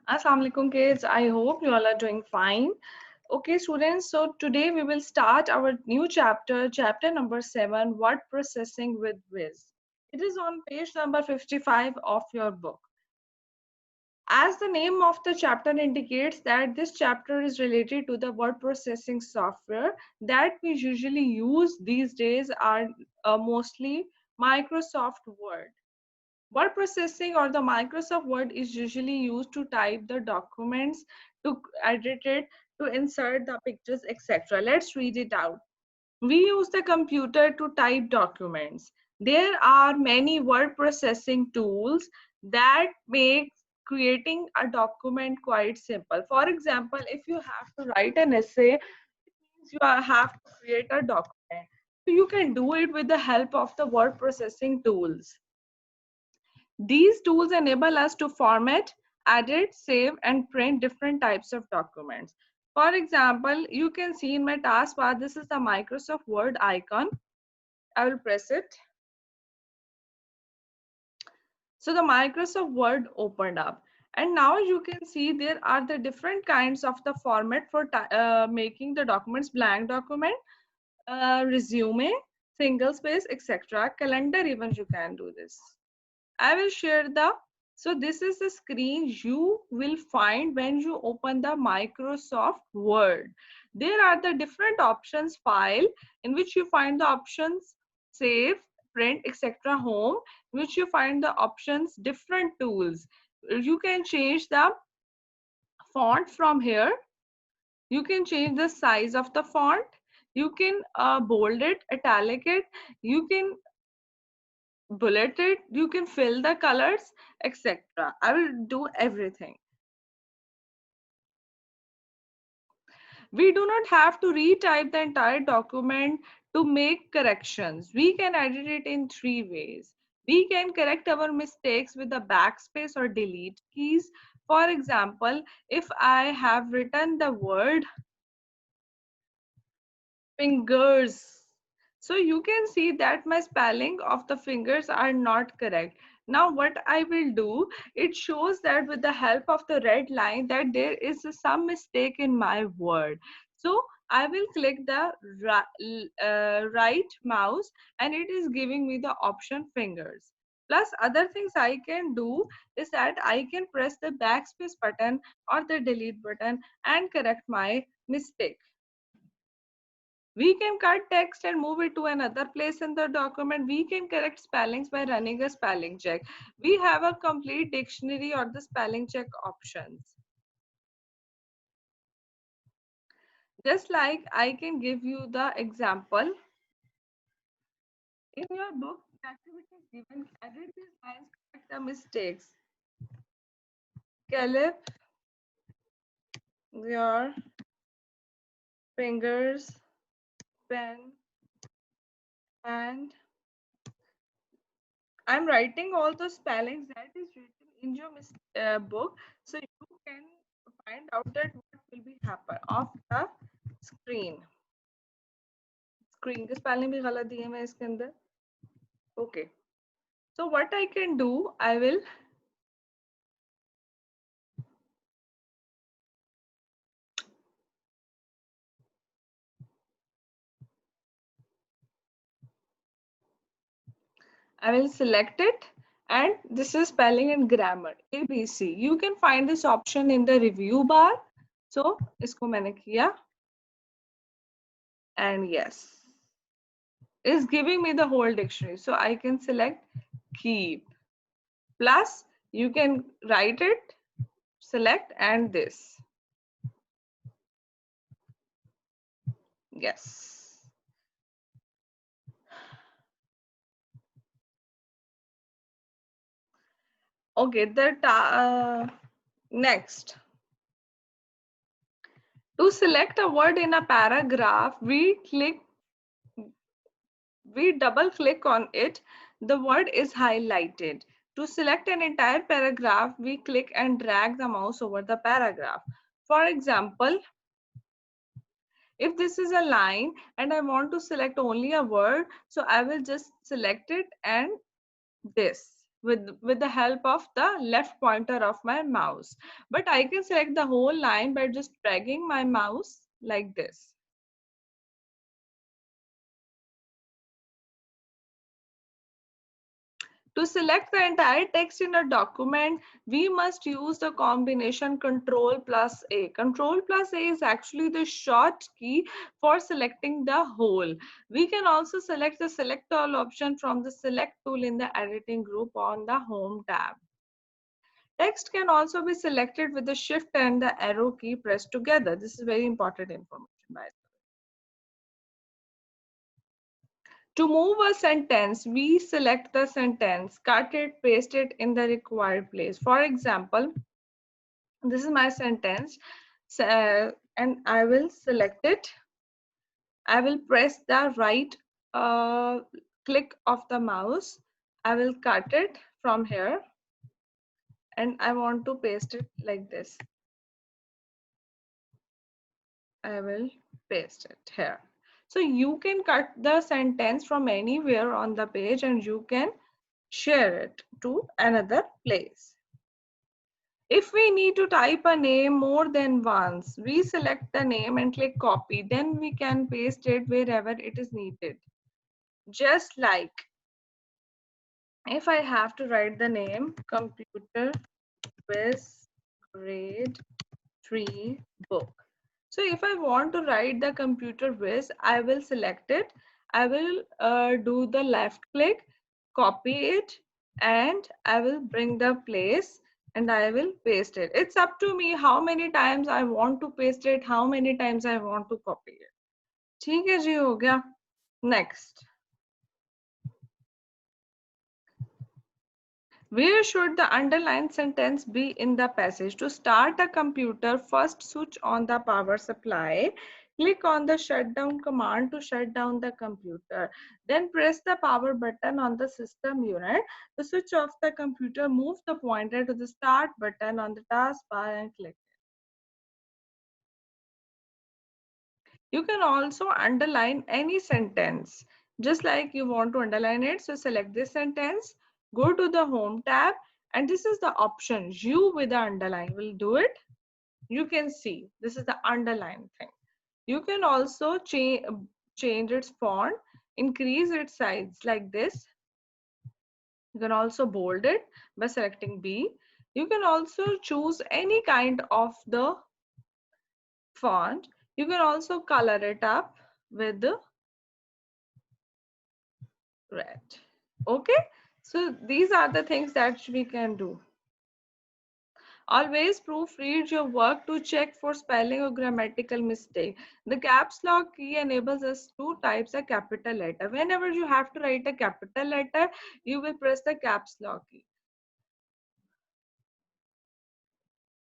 Assalamu alaikum kids. I hope you all are doing fine. Okay, students, so today we will start our new chapter, chapter number 7, Word Processing with Wiz. It is on page number 55 of your book. As the name of the chapter indicates that this chapter is related to the word processing software that we usually use these days are mostly Microsoft Word. Word processing or the Microsoft Word is usually used to type the documents, to edit it, to insert the pictures, etc. Let's read it out. We use the computer to type documents. There are many word processing tools that make creating a document quite simple. For example, if you have to write an essay, it means have to create a document. So you can do it with the help of the word processing tools. These tools enable us to format, edit, save, and print different types of documents. For example, you can see in my taskbar, this is the Microsoft Word icon. I will press it. So the Microsoft Word opened up. And now you can see there are the different kinds of the format for making the documents: blank document, resume, single space, etc. Calendar, even you can do this. I will share so this is the screen you will find when you open the Microsoft Word. There are the different options: file, in which you find the options save, print, etc. Home, in which you find the options different tools. You can change the font from here. You can change the size of the font. You can bold it, italic it. You can bullet it, you can fill the colors, etc. I will do everything. We do not have to retype the entire document to make corrections. We can edit it in 3 ways. We can correct our mistakes with the backspace or delete keys. For example, if I have written the word fingers, so you can see that my spelling of the fingers are not correct. Now what I will do, it shows that with the help of the red line that there is some mistake in my word. So I will click the right mouse and it is giving me the option fingers. Plus other things I can do is that I can press the backspace button or the delete button and correct my mistake. We can cut text and move it to another place in the document. We can correct spellings by running a spelling check. We have a complete dictionary or the spelling check options. Just like I can give you the example. In your book, the activity is given, edit these lines, correct the mistakes. Calip your fingers, pen, and I'm writing all the spellings that is written in your book, so you can find out that what will be happen off the screen. Screen के spelling भी गलत दिए मैं इसके अंदर. Okay. So what I can do, I will select it, and this is spelling and grammar ABC. You can find this option in the review bar. So इसको मैंने किया, and yes, it's giving me the whole dictionary. So I can select keep. Plus you can write it, select, and this. Yes. Okay, next. To select a word in a paragraph, we double click on it. The word is highlighted. To select an entire paragraph, we click and drag the mouse over the paragraph. For example, if this is a line and I want to select only a word, so I will just select it and this. with the help of the left pointer of my mouse. But I can select the whole line by just dragging my mouse like this. To select the entire text in a document, we must use the combination Control plus A. Control plus A is actually the short key for selecting the whole. We can also select the Select All option from the Select tool in the editing group on the Home tab. Text can also be selected with the Shift and the arrow key pressed together. This is very important information, by the way. To move a sentence, we select the sentence, cut it, paste it in the required place. For example, this is my sentence, and I will select it. I will press the right click of the mouse. I will cut it from here, and I want to paste it like this. I will paste it here. So you can cut the sentence from anywhere on the page and you can share it to another place. If we need to type a name more than once, we select the name and click copy. Then we can paste it wherever it is needed. Just like if I have to write the name Computer Quiz Grade 3 book. So if I want to write the computer whiz, I will select it. I will do the left click, copy it, and I will bring the place and I will paste it. It's up to me how many times I want to paste it, how many times I want to copy it. ठीक है जी, हो गया. Next. Where should the underlined sentence be in the passage? To start a computer, first switch on the power supply. Click on the shutdown command to shut down the computer. Then press the power button on the system unit. To switch off the computer, move the pointer to the start button on the taskbar and click. You can also underline any sentence. Just like you want to underline it, so select this sentence, go to the Home tab, and this is the option, you with the underline will do it. You can see, this is the underline thing. You can also change its font, increase its size like this. You can also bold it by selecting B. You can also choose any kind of the font. You can also color it up with the red. Okay, so these are the things that we can do. Always proofread your work to check for spelling or grammatical mistake. The caps lock key enables us to type a capital letter. Whenever you have to write a capital letter, you will press the caps lock key.